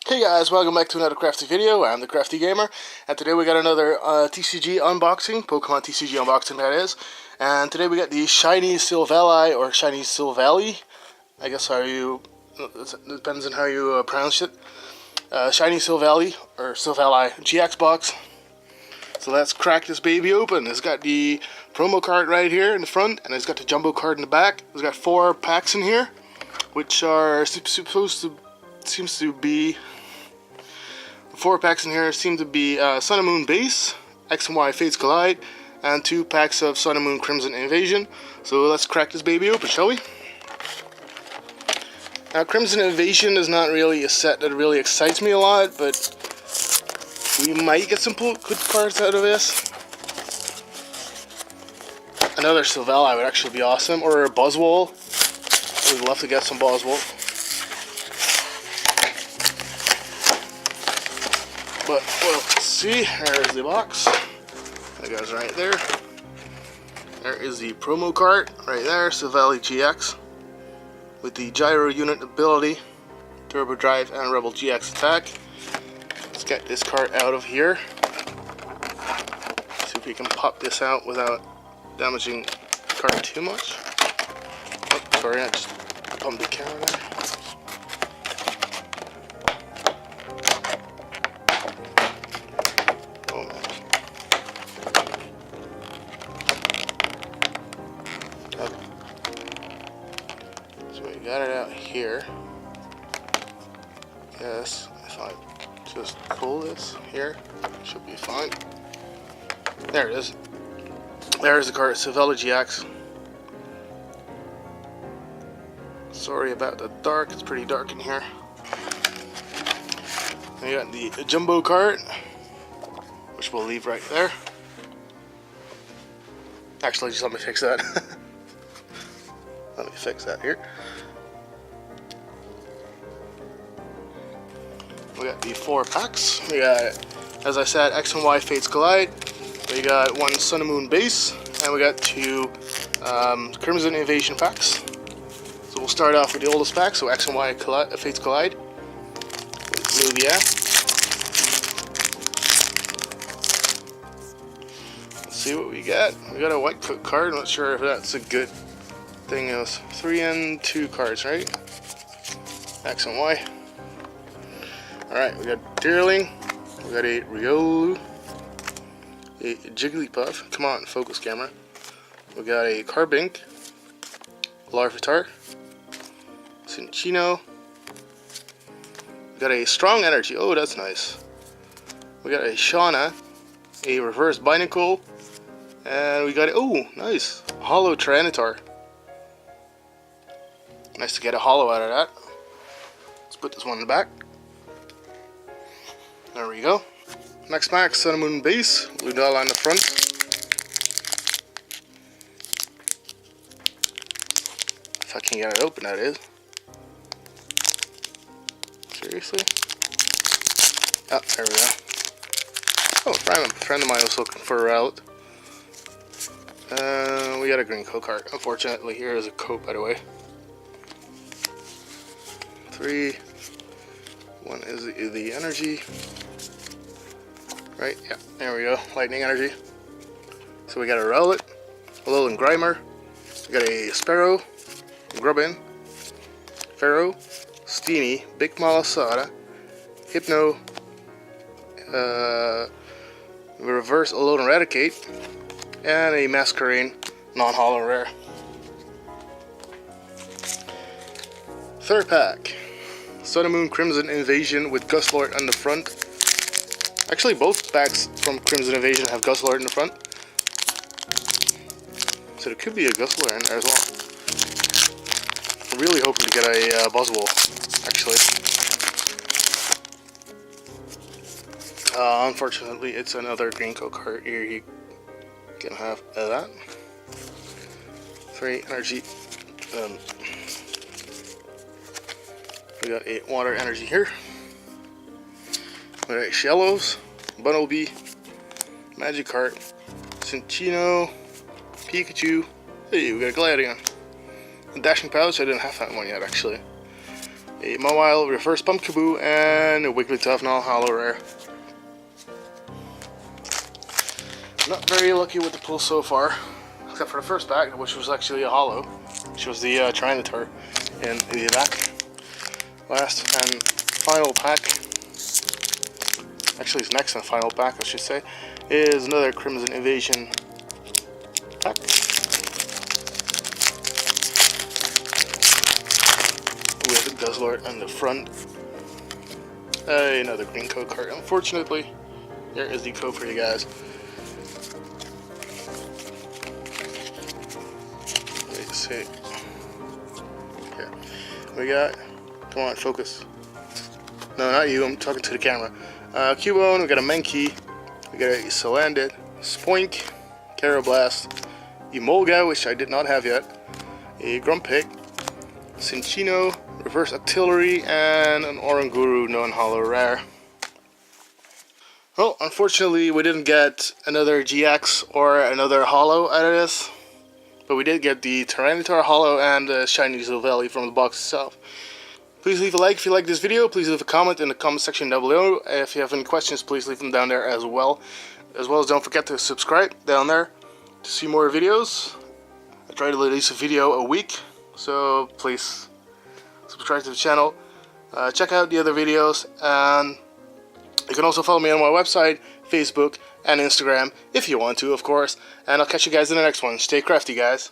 Hey guys, welcome back to another Crafty video. I'm the Crafty Gamer, and today we got another TCG unboxing, Pokemon TCG unboxing that is. And today we got the Shiny Silvally, or Shiny Silvally, I guess it depends on how you pronounce it. Shiny Silvally, or Silvally GX box. So let's crack this baby open. It's got the promo card right here in the front, and it's got the jumbo card in the back. It's got 4 packs in here, which are supposed to, seems to be, 4 packs in here seem to be Sun and Moon Base, X and Y Fates Collide, and 2 packs of Sun and Moon Crimson Invasion. So let's crack this baby open, shall we? Now, Crimson Invasion is not really a set that really excites me a lot, but we might get some good cards out of this. Another Silvally would actually be awesome, or a Buzzwole. We'd love to get some Buzzwole. But let's see. There's the box. That goes right there. There is the promo card right there, Silvally GX, with the Gyro Unit ability, Turbo Drive, and Rebel GX attack. Let's get this card out of here. See if we can pop this out without damaging the card too much. Oh, sorry, I just bumped the camera there. Got it out here. Yes, if I just pull this here, it should be fine. There it is. There's the card, Silvally GX. Sorry about the dark, it's pretty dark in here. We got the jumbo card, which we'll leave right there. Actually, just let me fix that. Let me fix that here. We got the 4 packs. We got, as I said, X and Y Fates Collide. We got 1 Sun and Moon Base, and we got 2 Crimson Invasion packs. So we'll start off with the oldest pack, so X and Y Fates Collide. With Lugia. Let's see what we got. We got a white card. I'm not sure if that's a good thing. It was 3 and 2 cards, right? X and Y. Alright, we got Deerling, we got a Riolu, a Jigglypuff, come on, focus camera. We got a Carbink, Larvitar, Cinccino, we got a Strong Energy, oh that's nice. We got a Shauna, a Reverse Binacle, and we got a, oh nice, Holo Tyranitar. Nice to get a holo out of that. Let's put this one in the back. There we go. Next pack, Sun and Moon Base, Ludala on the front. If I can get it open, that is. Seriously? Oh, there we go. Oh, a friend of mine was looking for a route. We got a green code card. Unfortunately, here is a code, by the way. 3. 1 is the energy. Right, yeah, there we go. Lightning energy. So we got a Rowlet, a Alolan Grimer, we got a Sparrow, Grubbin, Pharaoh, Steenie, Big Malasada, Hypno, Reverse Alolan Eradicate, and a Masquerain non-holo rare. Third pack, Sun and Moon Crimson Invasion with Guslord on the front. Actually, both packs from Crimson Invasion have Guslord in the front. So there could be a Guslord in there as well. I'm really hoping to get a Buzzwole, actually. Unfortunately, it's another green code card here. You can have that. 3 energy. We got a water energy here. Alright, Shellos, Bunnelby, Magikarp, Cinccino, Pikachu. Hey, we got a Gladion. A Dashing Pouch, I didn't have that one yet actually. a Mobile Reverse Pumpkaboo, and a Wigglytuff non-hollow rare. Not very lucky with the pull so far, except for the first pack, which was actually a hollow, which was the Tyranitar in the back. Last and final pack, actually it's next and final pack I should say, is another Crimson Invasion pack. With a Guzzlord on the front. Another green code card. Unfortunately, there is the code for you guys. Let's see. Yeah. We got, come on, focus. No, not you, I'm talking to the camera. Cubone, we got a Mankey, we got a Salandit, Spoink, Carablast, Emolga, which I did not have yet, a Grumpig, Cinccino, Reverse Artillery, and an Oranguru non-hollow rare. Well, unfortunately we didn't get another GX or another hollow out of this, but we did get the Tyranitar hollow and the shiny Silvally from the box itself. Please leave a like if you like this video. Please leave a comment in the comment section down below. If you have any questions, please leave them down there as well. As well as don't forget to subscribe down there to see more videos. I try to release a video a week, so please subscribe to the channel. Check out the other videos, and you can also follow me on my website, Facebook, and Instagram if you want to, of course. And I'll catch you guys in the next one. Stay crafty, guys.